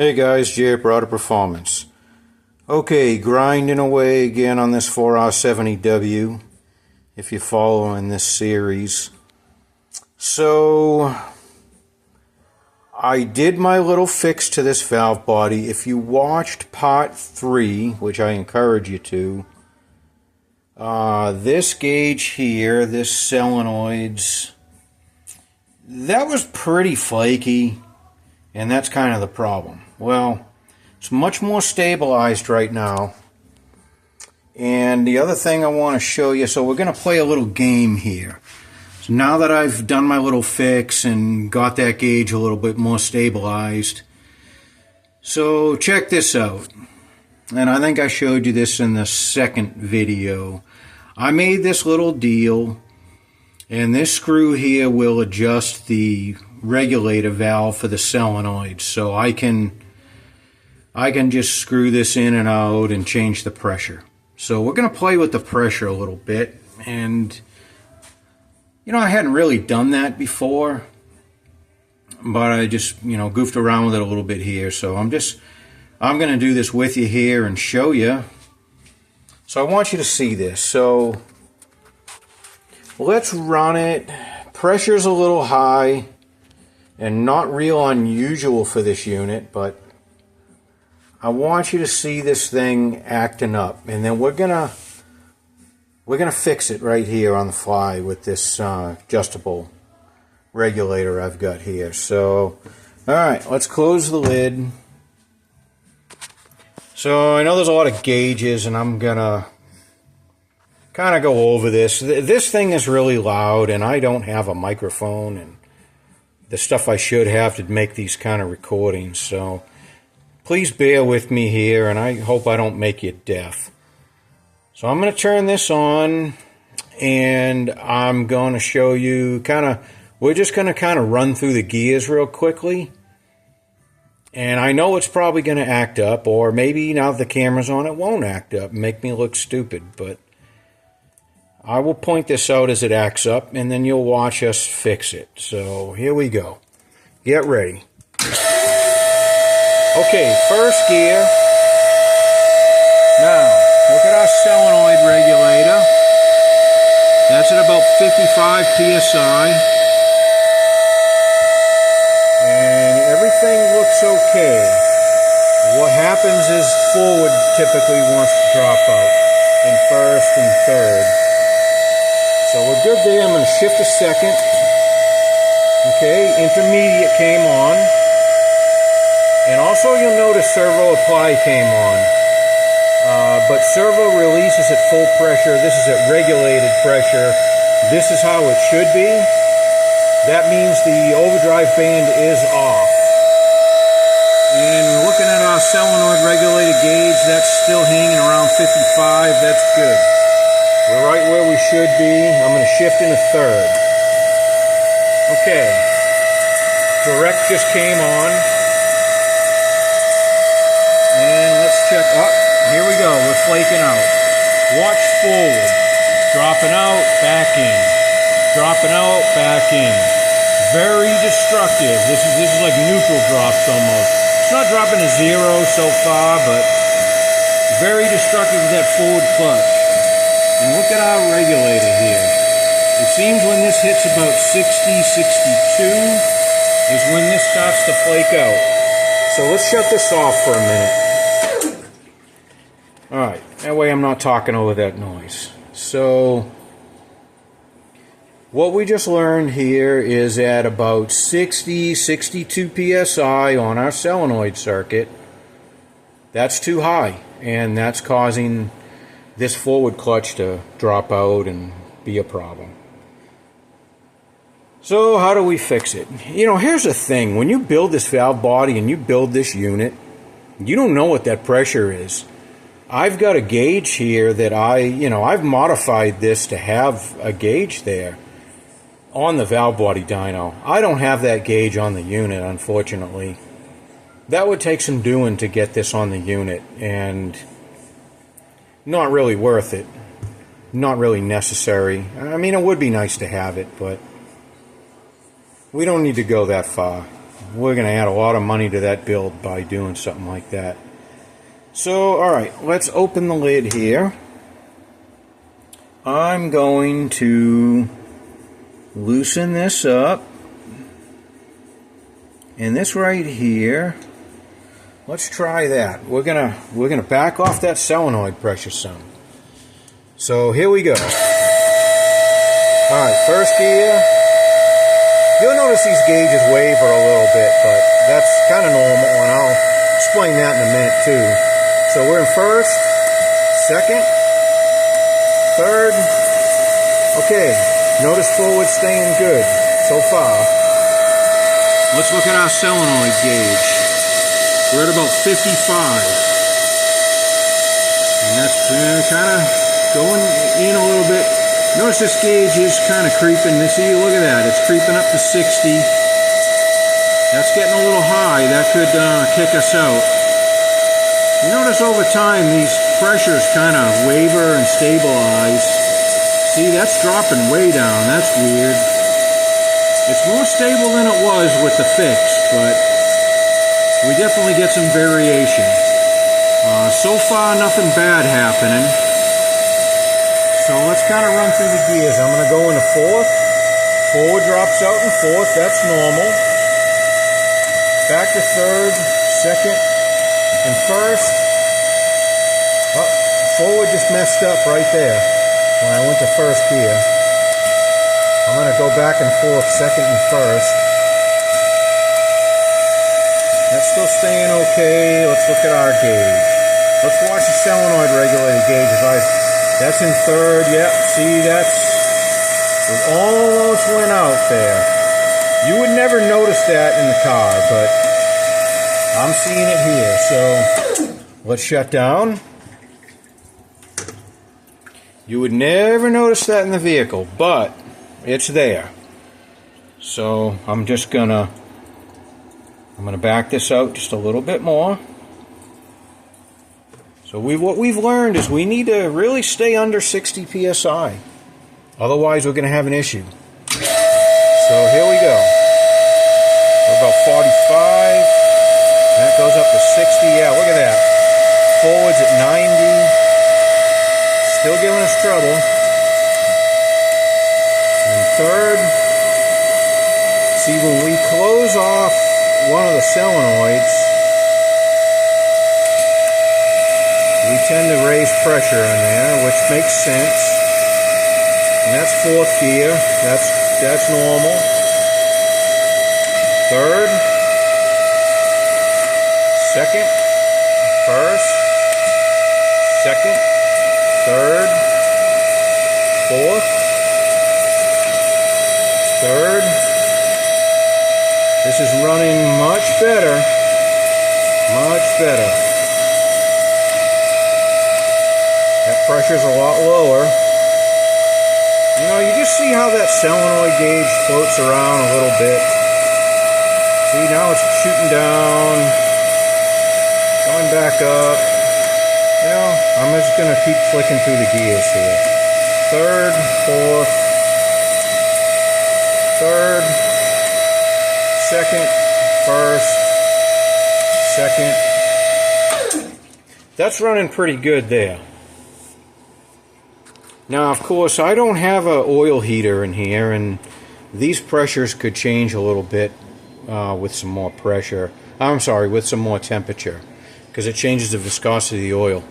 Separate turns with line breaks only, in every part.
Hey guys, Jay at Broader Performance. Okay, grinding away again on this 4R70W, if you're following this series. So, I did my little fix to this valve body. If you watched part 3, which I encourage you to, this gauge here, this solenoid's, that was pretty flaky, and that's kind of the problem. Well, it's much more stabilized right now. And the other thing I want to show you, so we're going to play a little game here. So now that I've done my little fix and got that gauge a little bit more stabilized, so check this out. And I think I showed you this in the second video. I made this little deal, and this screw here will adjust the regulator valve for the solenoid. So I can just screw this in and out and change the pressure. So we're going to play with the pressure a little bit. And, you know, I hadn't really done that before, but I just, you know, goofed around with it a little bit here. So I'm going to do this with you here and show you. So I want you to see this. So let's run it. Pressure's a little high and not real unusual for this unit, but I want you to see this thing acting up, and then we're gonna fix it right here on the fly with this adjustable regulator I've got here. So, all right, let's close the lid. So I know there's a lot of gauges, and I'm gonna kind of go over this. This thing is really loud, and I don't have a microphone and the stuff I should have to make these kind of recordings. So please bear with me here, and I hope I don't make you deaf. So I'm going to turn this on, and I'm going to show you we're just going to kind of run through the gears real quickly. And I know it's probably going to act up, or maybe now that the camera's on, it won't act up and make me look stupid. But I will point this out as it acts up, and then you'll watch us fix it. So here we go. Get ready. Okay, first gear. Now, look at our solenoid regulator. That's at about 55 psi. And everything looks okay. What happens is forward typically wants to drop out in first and third. So we're good there. I'm going to shift a second. Okay, intermediate came on. And also you'll notice servo apply came on. But servo releases at full pressure. This is at regulated pressure. This is how it should be. That means the overdrive band is off. And we're looking at our solenoid regulated gauge. That's still hanging around 55. That's good. We're right where we should be. I'm going to shift in a third. Okay. Direct just came on. And let's check. Oh, here we go. We're flaking out. Watch forward. Dropping out, back in. Dropping out, back in. Very destructive. This is like neutral drops almost. It's not dropping to zero so far, but very destructive with that forward clutch. And look at our regulator here. It seems when this hits about 60, 62 is when this starts to flake out. So let's shut this off for a minute. Alright, that way I'm not talking over that noise. So, what we just learned here is at about 60, 62 psi on our solenoid circuit. That's too high, and that's causing this forward clutch to drop out and be a problem. So how do we fix it? You know, here's the thing. When you build this valve body and you build this unit, you don't know what that pressure is. I've got a gauge here that I've modified this to have a gauge there on the valve body dyno. I don't have that gauge on the unit, unfortunately. That would take some doing to get this on the unit, and not really worth it. Not really necessary. I mean, it would be nice to have it, but we don't need to go that far. we're going to add a lot of money to that build by doing something like that. So, alright, let's open the lid here. I'm going to loosen this up. And this right here, let's try that. We're gonna back off that solenoid pressure some. So here we go. Alright, first gear. You'll notice these gauges waver a little bit, but that's kind of normal, and I'll explain that in a minute too. So we're in first, second, third. Okay, notice forward staying good so far. Let's look at our solenoid gauge. We're at about 55. And that's kind of going in a little bit. Notice this gauge is kind of creeping. See, look at that. It's creeping up to 60. That's getting a little high. That could kick us out. You notice over time these pressures kind of waver and stabilize. See, that's dropping way down. That's weird. It's more stable than it was with the fix, but we definitely get some variation. So far, nothing bad happening. So let's kind of run through the gears. I'm going to go into fourth. Forward drops out in fourth. That's normal. Back to third, second, and first. Oh, forward just messed up right there when I went to first gear. I'm going to go back and forth, second and first. That's still staying okay. Let's look at our gauge. Let's watch the solenoid regulator gauge. That's in third. Yep, see, we almost went out there. You would never notice that in the car, but I'm seeing it here. So let's shut down. You would never notice that in the vehicle, but it's there. So I'm gonna back this out just a little bit more. So what we've learned is we need to really stay under 60 psi. Otherwise we're gonna have an issue. So here we go. We're about 45. That goes up to 60. Yeah, look at that. Forwards at 90. Still giving us trouble. Third, see, when we close off one of the solenoids, we tend to raise pressure in there, which makes sense. And that's fourth gear. That's normal. Third, second, first, second, third, fourth. Third. This is running much better. Much better. That pressure's a lot lower. You know, you just see how that solenoid gauge floats around a little bit. See, now it's shooting down, going back up. You know, I'm just going to keep flicking through the gears here. Third, fourth, third, second, first, second. That's running pretty good there. Now, of course, I don't have an oil heater in here, and these pressures could change a little bit with some more pressure. I'm sorry, with some more temperature, because it changes the viscosity of the oil.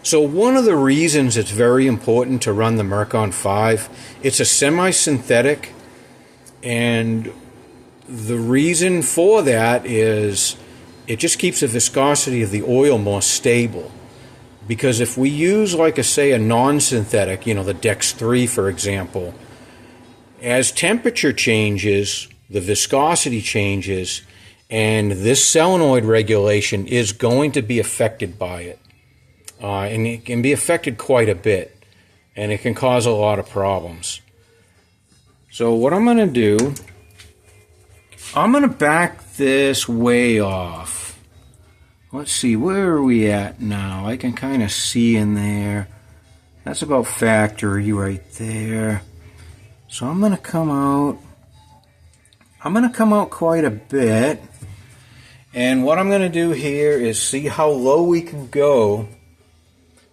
So one of the reasons it's very important to run the Mercon 5, it's a semi-synthetic. And the reason for that is it just keeps the viscosity of the oil more stable. Because if we use, like say, a non-synthetic, you know, the Dex 3, for example, as temperature changes, the viscosity changes, and this solenoid regulation is going to be affected by it. And it can be affected quite a bit, and it can cause a lot of problems. So what I'm going to do, I'm going to back this way off. Let's see, where are we at now? I can kind of see in there. That's about factory right there. So I'm going to come out. I'm going to come out quite a bit. And what I'm going to do here is see how low we can go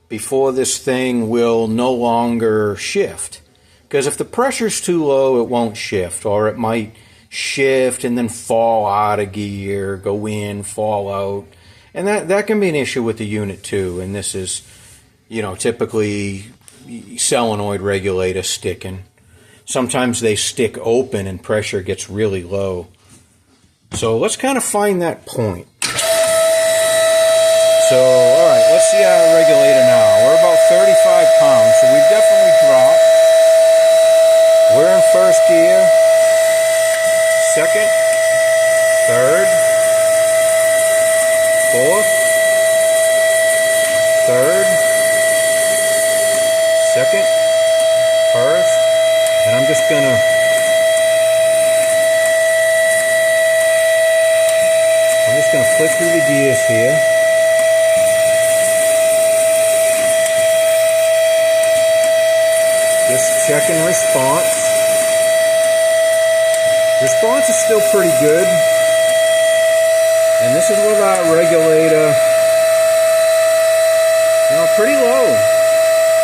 before this thing will no longer shift. Because if the pressure's too low, it won't shift, or it might shift and then fall out of gear, go in, fall out. And that can be an issue with the unit too. And this is, typically solenoid regulator sticking. Sometimes they stick open and pressure gets really low. So let's kind of find that point. So, alright, let's see our regulator now. We're about 35 pounds, so we've definitely dropped. We're in first gear, second, third, fourth, third, second, first, and I'm just gonna flick through the gears here. Just checking response. Response is still pretty good. And this is with our regulator, pretty low.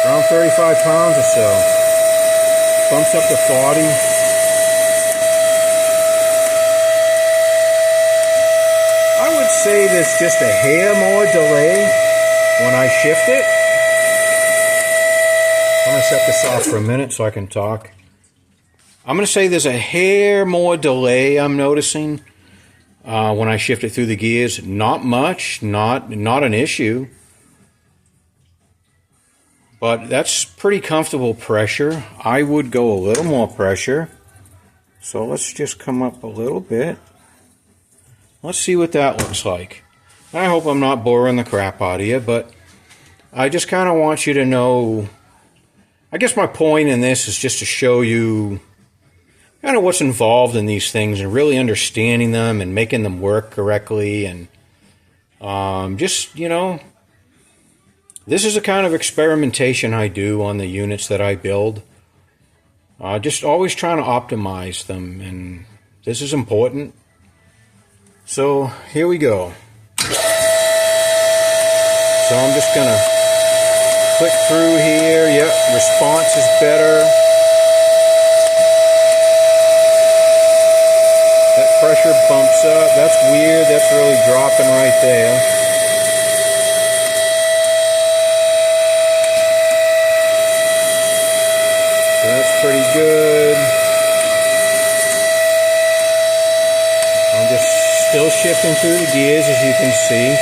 Around 35 pounds or so. Bumps up to 40. Say there's just a hair more delay when I shift it. I'm going to set this off for a minute so I can talk. I'm going to say there's a hair more delay I'm noticing when I shift it through the gears. Not much, not an issue. But that's pretty comfortable pressure. I would go a little more pressure. So let's just come up a little bit. Let's see what that looks like. I hope I'm not boring the crap out of you, but I just kind of want you to know, I guess my point in this is just to show you kind of what's involved in these things and really understanding them and making them work correctly. And this is a kind of experimentation I do on the units that I build. Just always trying to optimize them, and this is important. So here we go. So I'm just going to click through here. Yep, response is better. That pressure bumps up. That's weird. That's really dropping right there. So that's pretty good. I'm just still shifting through the gears, as you can see.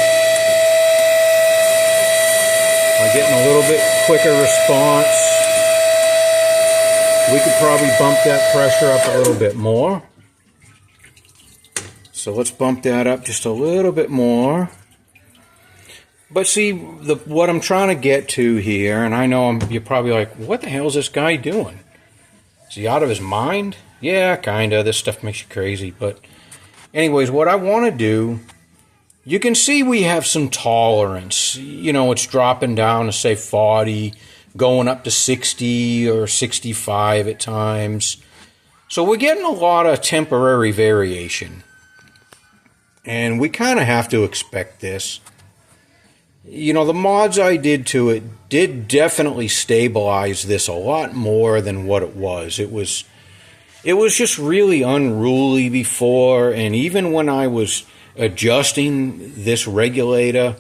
I'm getting a little bit quicker response. We could probably bump that pressure up a little bit more. So let's bump that up just a little bit more. But see, what I'm trying to get to here, and I know you're probably like, what the hell is this guy doing? Is he out of his mind? Yeah, kinda. This stuff makes you crazy, but anyways, what I want to do, you can see we have some tolerance. It's dropping down to say 40, going up to 60 or 65 at times. So we're getting a lot of temporary variation. And we kind of have to expect this. The mods I did to it did definitely stabilize this a lot more than what it was. It was just really unruly before, and even when I was adjusting this regulator,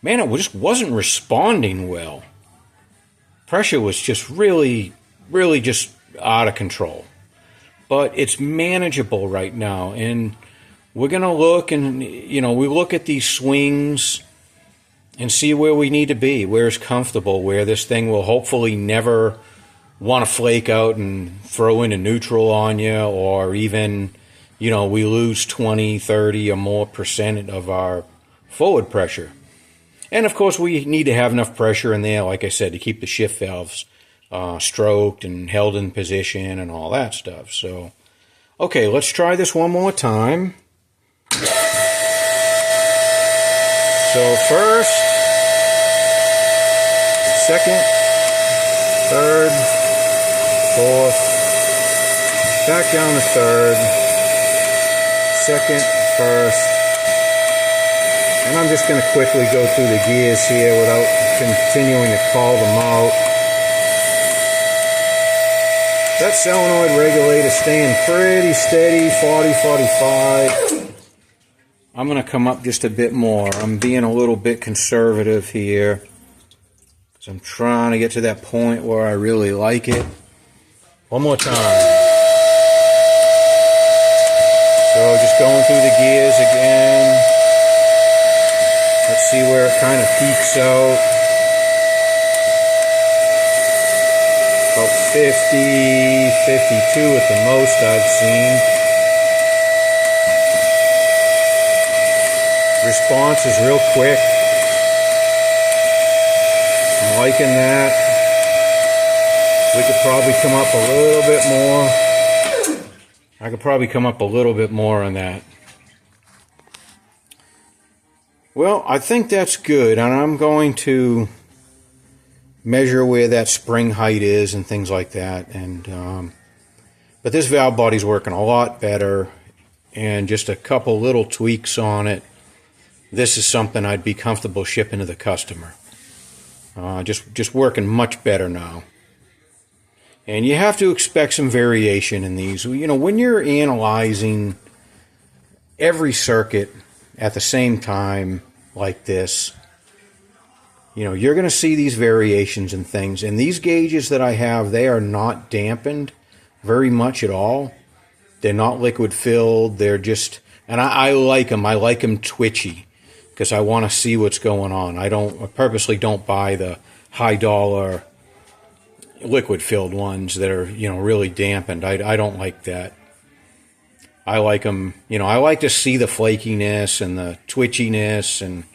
man, it just wasn't responding well. Pressure was just really just out of control. But it's manageable right now, and we're going to look and, we look at these swings and see where we need to be, where it's comfortable, where this thing will hopefully never want to flake out and throw into neutral on you, or even, we lose 20, 30 or more % of our forward pressure. And of course, we need to have enough pressure in there, like I said, to keep the shift valves stroked and held in position and all that stuff. So, okay, let's try this one more time. So first, second, third, fourth, back down to third, second, first, And I'm just going to quickly go through the gears here without continuing to call them out. That solenoid regulator staying pretty steady, 40, 45. I'm going to come up just a bit more. I'm being a little bit conservative here, because I'm trying to get to that point where I really like it. One more time. So just going through the gears again. Let's see where it kind of peaks out. About 50, 52 at the most I've seen. Response is real quick. I'm liking that. We could probably come up a little bit more. I could probably come up a little bit more on that. Well, I think that's good, and I'm going to measure where that spring height is and things like that. And but this valve body's working a lot better, and just a couple little tweaks on it. This is something I'd be comfortable shipping to the customer. Just working much better now. And you have to expect some variation in these. You know, when you're analyzing every circuit at the same time like this, you know, you're going to see these variations in things. And these gauges that I have, they are not dampened very much at all. They're not liquid filled. They're just, and I like them. I like them twitchy because I want to see what's going on. I purposely don't buy the high dollar liquid filled ones that are, you know, really dampened. I don't like that. I like them, you know, I like to see the flakiness and the twitchiness, and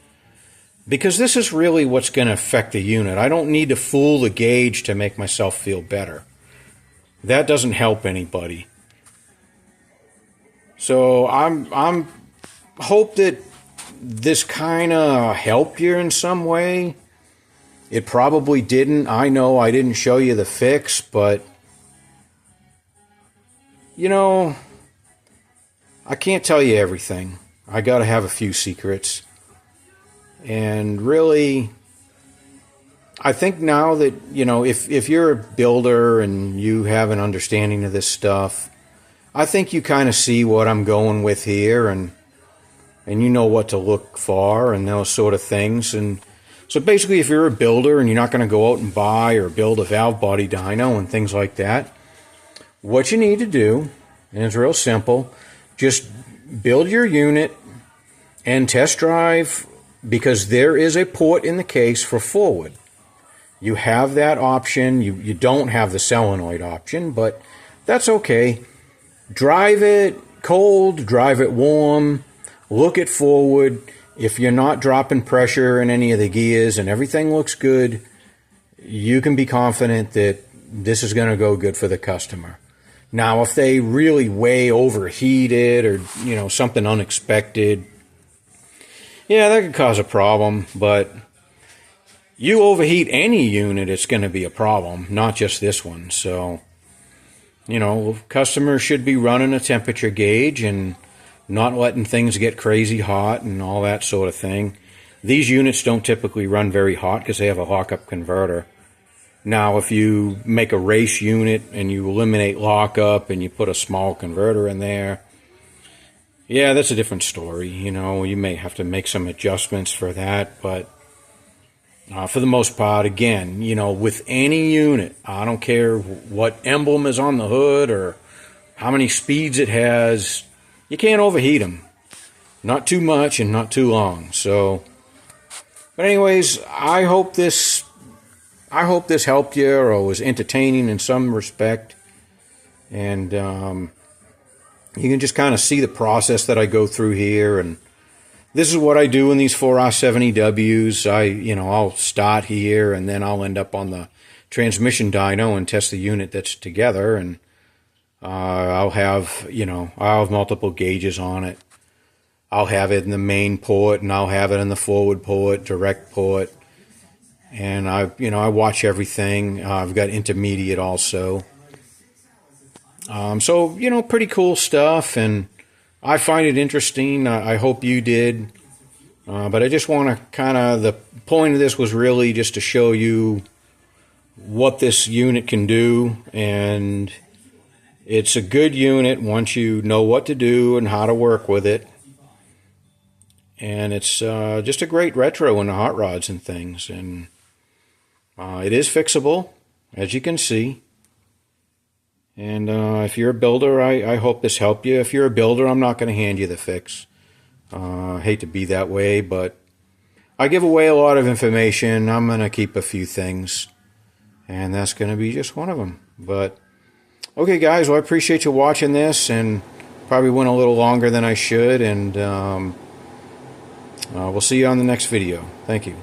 because this is really what's going to affect the unit. I don't need to fool the gauge to make myself feel better. That doesn't help anybody. So I'm hope that this kind of helped you in some way. It probably didn't. I know I didn't show you the fix, but you know, I can't tell you everything. I got to have a few secrets. And really, I think now that, you know, if you're a builder and you have an understanding of this stuff, I think you kind of see what I'm going with here, and you know what to look for and those sort of things. And so basically, if you're a builder and you're not going to go out and buy or build a valve body dyno and things like that, what you need to do, and it's real simple, just build your unit and test drive, because there is a port in the case for forward. You have that option. You don't have the solenoid option, but that's okay. Drive it cold, drive it warm, look it forward. If you're not dropping pressure in any of the gears and everything looks good, you can be confident that this is going to go good for the customer. Now, if they really way overheated or, you know, something unexpected, yeah, that could cause a problem. But you overheat any unit, it's going to be a problem, not just this one. So, you know, customers should be running a temperature gauge and not letting things get crazy hot and all that sort of thing. These units don't typically run very hot because they have a lockup converter. Now, if you make a race unit and you eliminate lockup and you put a small converter in there, yeah, that's a different story. You know, you may have to make some adjustments for that, but for the most part, again, you know, with any unit, I don't care what emblem is on the hood or how many speeds it has, you can't overheat them. Not too much and not too long. So, but anyways, I hope this helped you or was entertaining in some respect. And you can just kind of see the process that I go through here. And this is what I do in these 4R70Ws. I'll start here and then I'll end up on the transmission dyno and test the unit that's together. And I'll have multiple gauges on it. I'll have it in the main port and I'll have it in the forward port, direct port. And I watch everything. I've got intermediate also. So, you know, pretty cool stuff, and I find it interesting. I hope you did. But I just want to kind of, the point of this was really just to show you what this unit can do, and it's a good unit once you know what to do and how to work with it. And it's just a great retro in the hot rods and things, and it is fixable, as you can see. And if you're a builder, I hope this helped you. If you're a builder, I'm not going to hand you the fix. I hate to be that way, but I give away a lot of information. I'm going to keep a few things, and that's going to be just one of them. But okay, guys, well, I appreciate you watching this, and probably went a little longer than I should, and we'll see you on the next video. Thank you.